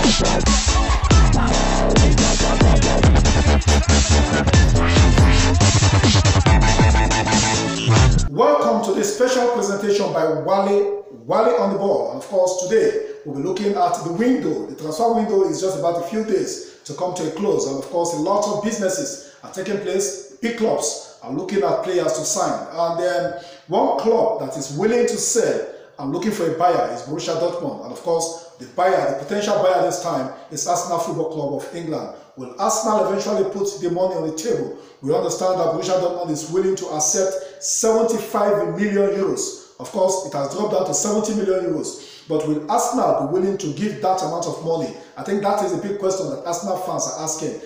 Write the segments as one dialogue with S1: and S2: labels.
S1: Welcome to this special presentation by Wale on the ball. And of course, today we'll be looking at the window. The transfer window is just about a few days to come to a close. And of course, a lot of businesses are taking place. Big clubs are looking at players to sign. And then one club that is willing to sell and looking for a buyer is Borussia Dortmund. And of course, the potential buyer this time is Arsenal Football Club of England. Will Arsenal eventually put the money on the table? We understand that Borussia Dortmund is willing to accept 75 million euros. Of course, it has dropped down to 70 million euros. But will Arsenal be willing to give that amount of money? I think that is a big question that Arsenal fans are asking.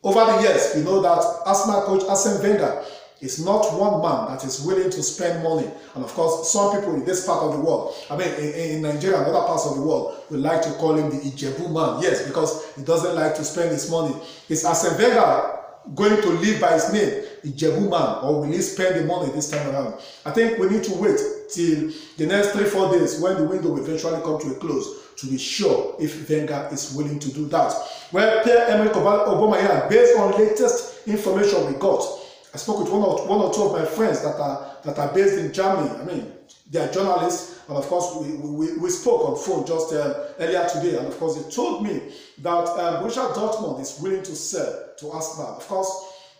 S1: Over the years, we know that Arsenal coach Arsene Wenger is not one man that is willing to spend money. And of course, some people in this part of the world, I mean in Nigeria and other parts of the world, would like to call him the Ijebu man. Yes, because he doesn't like to spend his money. Is Arsene Wenger going to live by his name, Ijebu man, or will he spend the money this time around? I think we need to wait till the next 3-4 days when the window will eventually come to a close to be sure if Wenger is willing to do that. Well, Pierre-Emerick Aubameyang, based on latest information we got, I spoke with one or two of my friends that are based in Germany. I mean, they are journalists, and of course we spoke on phone just earlier today, and of course they told me that Borussia Dortmund is willing to sell to Arsenal. Of course,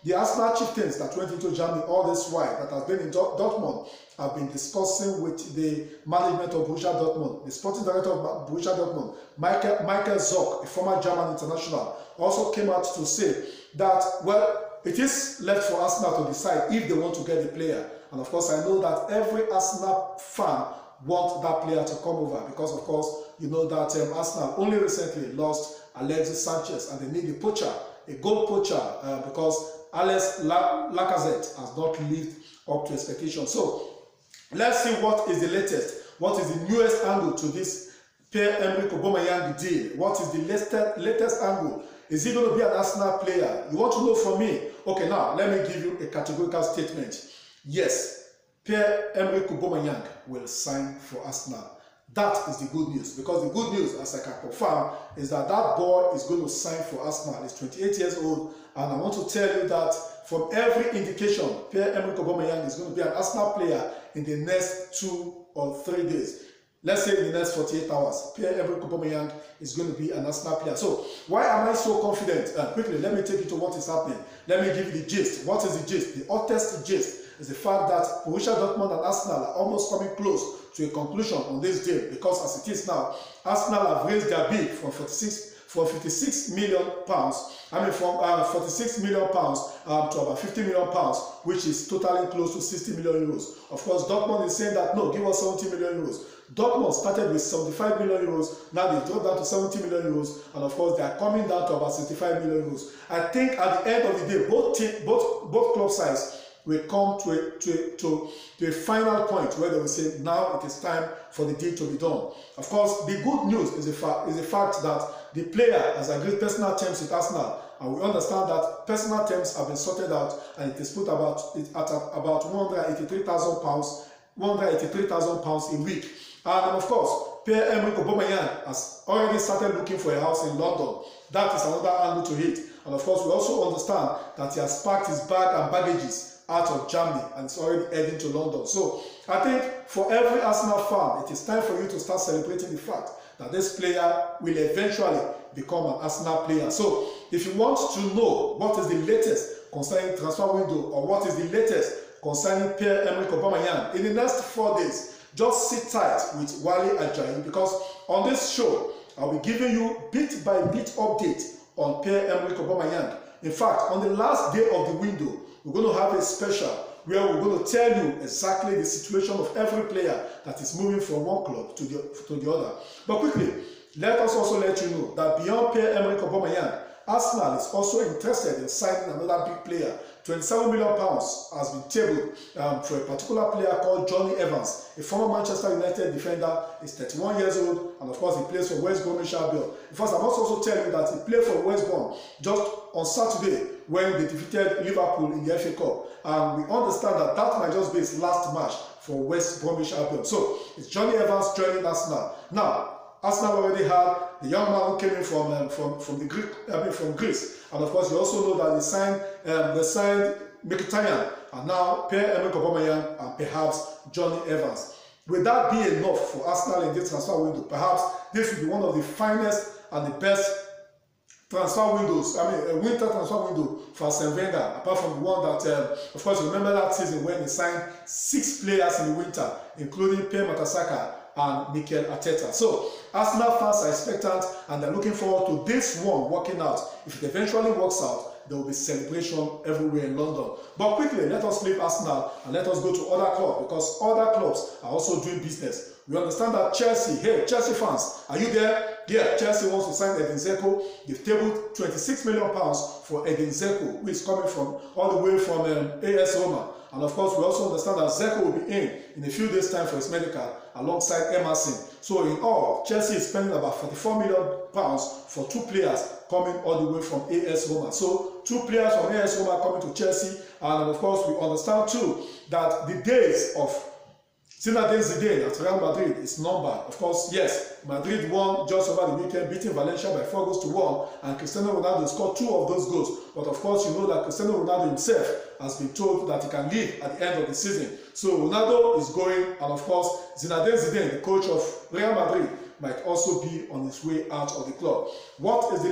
S1: the Arsenal chieftains that went into Germany all this while, that has been in Dortmund, have been discussing with the management of Borussia Dortmund. The sporting director of Borussia Dortmund, Michael Zorc, a former German international, also came out to say that, well, it is left for Arsenal to decide if they want to get the player. And of course, I know that every Arsenal fan wants that player to come over because, of course, you know that Arsenal only recently lost Alexis Sanchez and they need a poacher, a goal poacher, because Alex Lacazette has not lived up to expectations. So let's see what is the latest, what is the newest angle to this Pierre-Emerick Aubameyang deal. What is the latest angle? Is he going to be an Arsenal player? You want to know from me? Okay, now let me give you a categorical statement. Yes, Pierre-Emerick Aubameyang will sign for Arsenal. That is the good news, because the good news, as I can confirm, is that that boy is going to sign for Arsenal. He's 28 years old, and I want to tell you that from every indication, Pierre-Emerick Aubameyang is going to be an Arsenal player in the next 2 or 3 days. Let's say in the next 48 hours, Pierre-Emerick Aubameyang is going to be an Arsenal player. So why am I so confident? Quickly, let me take you to what is happening. Let me give you the gist. What is the gist? The hottest gist is the fact that Borussia Dortmund and Arsenal are almost coming close to a conclusion on this deal, because as it is now, Arsenal have raised their bid from 56 million pounds. I mean, from 46 million pounds to about 50 million pounds, which is totaling close to 60 million euros. Of course, Dortmund is saying that no, give us 70 million euros. Dortmund started with 75 million euros, now they dropped down to 70 million euros, and of course they are coming down to about 65 million euros. I think at the end of the day, both club sides will come to a final point where they will say, now it is time for the deal to be done. Of course, the good news is the fact that the player has agreed personal terms with Arsenal, and we understand that personal terms have been sorted out, and it is put at about 183,000 pounds a week. And of course, Pierre-Emerick Aubameyang has already started looking for a house in London. That is another angle to it. And of course, we also understand that he has packed his bag and baggages out of Germany and is already heading to London. So I think for every Arsenal fan, it is time for you to start celebrating the fact that this player will eventually become an Arsenal player. So if you want to know what is the latest concerning transfer window, or what is the latest concerning Pierre-Emerick Aubameyang, in the next 4 days, just sit tight with Wale Ajayi, because on this show, I'll be giving you bit by bit update on Pierre-Emerick Aubameyang. In fact, on the last day of the window, we're going to have a special where we're going to tell you exactly the situation of every player that is moving from one club to the other. But quickly, let us also let you know that beyond Pierre-Emerick Aubameyang, Arsenal is also interested in signing another big player. 27 million pounds has been tabled for a particular player called Johnny Evans, a former Manchester United defender. He's 31 years old, and of course he plays for West Bromwich Albion. In fact, I must also tell you that he played for West Brom just on Saturday when they defeated Liverpool in the FA Cup. And we understand that that might just be his last match for West Bromwich Albion. So it's Johnny Evans joining Arsenal. Now, Arsenal already had the young man who came in from Greece, and of course you also know that they signed Mkhitaryan, and now Pierre-Emerick Aubameyang and perhaps Johnny Evans. Will that be enough for Arsenal in this transfer window? Perhaps this will be one of the finest and the best transfer windows, a winter transfer window for Arsene Wenger, apart from the one that, of course, you remember that season when he signed 6 players in the winter, including Pierre Mertesacker and Mikel Arteta. So, Arsenal fans are expectant and they're looking forward to this one working out. If it eventually works out, there will be celebration everywhere in London. But quickly, let us leave Arsenal and let us go to other clubs, because other clubs are also doing business. We understand that Chelsea, hey, Chelsea fans, are you there? Yeah, Chelsea wants to sign Edin Dzeko. They've tabled £26 million for Edin Dzeko, who is coming from all the way from AS Roma. And of course, we also understand that Dzeko will be in a few days' time for his medical alongside Emerson. So in all, Chelsea is spending about £44 million for 2 players coming all the way from AS Roma. So 2 players from AS Roma coming to Chelsea. And of course, we understand too that the days of Zinedine Zidane at Real Madrid is numbered. Of course, yes, Madrid won just over the weekend, beating Valencia by 4-1, and Cristiano Ronaldo scored 2 of those goals. But of course, you know that Cristiano Ronaldo himself has been told that he can leave at the end of the season. So Ronaldo is going, and of course, Zinedine Zidane, the coach of Real Madrid, might also be on his way out of the club. What is the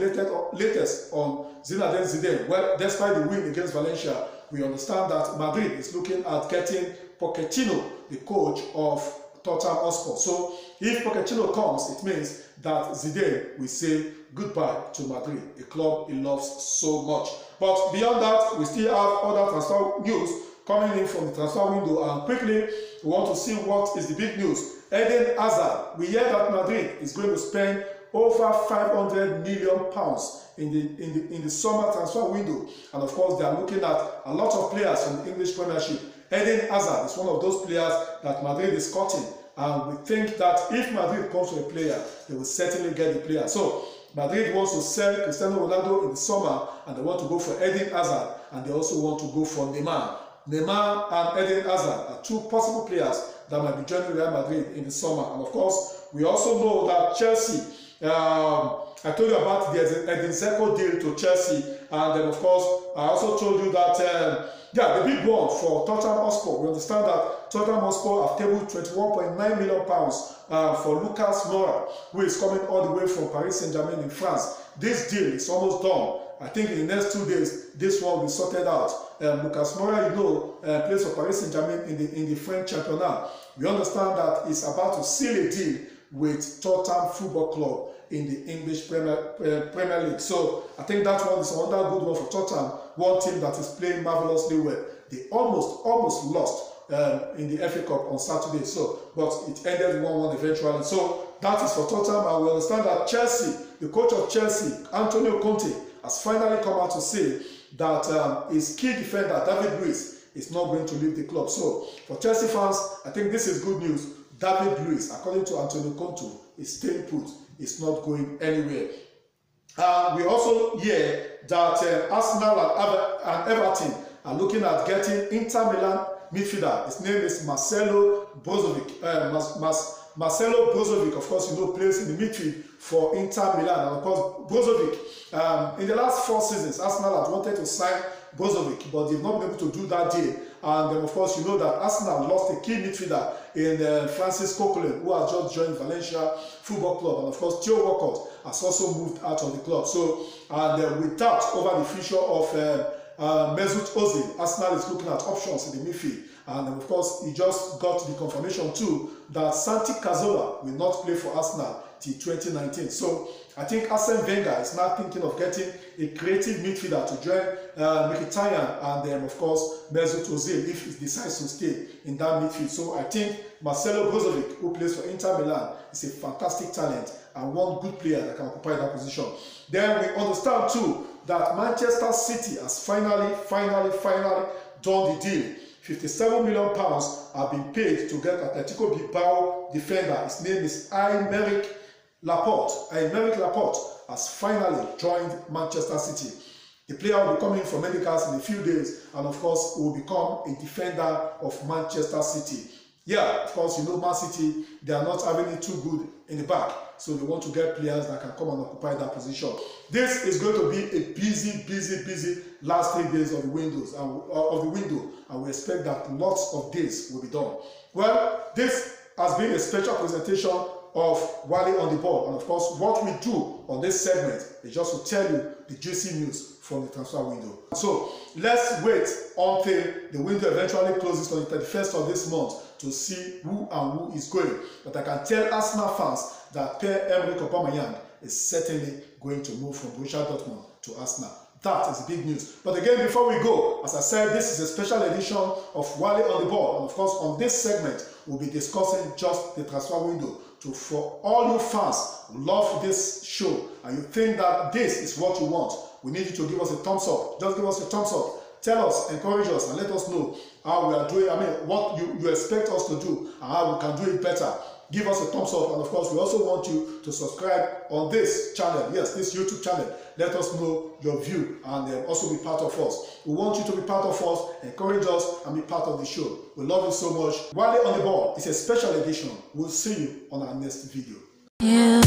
S1: latest on Zinedine Zidane? Well, despite the win against Valencia, we understand that Madrid is looking at getting Pochettino, the coach of Tottenham Hotspur. So if Pochettino comes, it means that Zidane will say goodbye to Madrid, a club he loves so much. But beyond that, we still have other transfer news coming in from the transfer window, and quickly we want to see what is the big news. Eden Hazard, we hear that Madrid is going to spend over £500 million in the summer transfer window, and of course they are looking at a lot of players from the English Premiership. Eden Hazard is one of those players that Madrid is cutting, and we think that if Madrid comes to a player, they will certainly get the player. So Madrid wants to sell Cristiano Ronaldo in the summer, and they want to go for Eden Hazard, and they also want to go for Neymar. Neymar and Eden Hazard are 2 possible players that might be joining Real Madrid in the summer. And of course, we also know that Chelsea, I told you about the Edin Dzeko deal to Chelsea, and then of course, I also told you that the big one for Tottenham Hotspur. We understand that Tottenham Hotspur have tabled £21.9 million for Lucas Moura, who is coming all the way from Paris Saint-Germain in France. This deal is almost done. I think in the next 2 days, this one will be sorted out. Lucas Moura, you know, plays for Paris Saint-Germain in the French Championnat. We understand that he's about to seal a deal with Tottenham Football Club in the English Premier League. So I think that one is another good one for Tottenham, one team that is playing marvelously well. They almost lost in the FA Cup on Saturday, but it ended 1-1 eventually. So that is for Tottenham, and we understand that Chelsea, the coach of Chelsea, Antonio Conte, has finally come out to say that his key defender, David Luiz, is not going to leave the club. So for Chelsea fans, I think this is good news. David Luiz, according to Antonio Conte, is staying put. It's not going anywhere. We also hear that Arsenal and Everton are looking at getting Inter Milan midfielder. His name is Marcelo Brozovic. Marcelo Brozovic, of course, you know, plays in the midfield for Inter Milan. And of course, Brozovic, in the last 4 seasons, Arsenal had wanted to sign Brozovic, but they've not been able to do that deal. And then, of course, you know that Arsenal lost a key midfielder in Francis Coquelin, who has just joined Valencia Football Club. And of course, Theo Walcott has also moved out of the club. So, and with doubt over the future of Mesut Ozil, Arsenal is looking at options in the midfield. And of course, he just got the confirmation too that Santi Cazorla will not play for Arsenal till 2019. So I think Arsene Wenger is now thinking of getting a creative midfielder to join Mkhitaryan and then of course Mesut Ozil if he decides to stay in that midfield. So I think Marcelo Brozovic, who plays for Inter Milan, is a fantastic talent and one good player that can occupy that position. Then we understand too that Manchester City has finally done the deal. £57 million have been paid to get Atletico Bilbao defender. His name is Aymeric Laporte. Aymeric Laporte has finally joined Manchester City. The player will be coming for medicals in a few days, and of course, will become a defender of Manchester City. Yeah, of course, you know, Man City, they are not having it too good in the back. So they want to get players that can come and occupy that position. This is going to be a busy last 3 days of the window, and we expect that lots of this will be done. Well, this has been a special presentation of Wale on the Ball, and of course, what we do on this segment is just to tell you the juicy news from the transfer window. So let's wait until the window eventually closes on the 31st of this month to see who is going. But I can tell Arsenal fans that Pierre-Emerick Aubameyang is certainly going to move from Borussia Dortmund to Arsenal. That is big news. But again, before we go, as I said, this is a special edition of Wale on the Ball. And of course, on this segment, we'll be discussing just the transfer window. For all you fans who love this show and you think that this is what you want, we need you to give us a thumbs up. Just give us a thumbs up. Tell us, encourage us, and let us know how we are doing. What you expect us to do and how we can do it better. Give us a thumbs up, and of course, we also want you to subscribe on this channel. Yes, this YouTube channel. Let us know your view and also be part of us. We want you to be part of us, encourage us, and be part of the show. We love you so much. Wale on the Ball is a special edition. We'll see you on our next video. Yeah.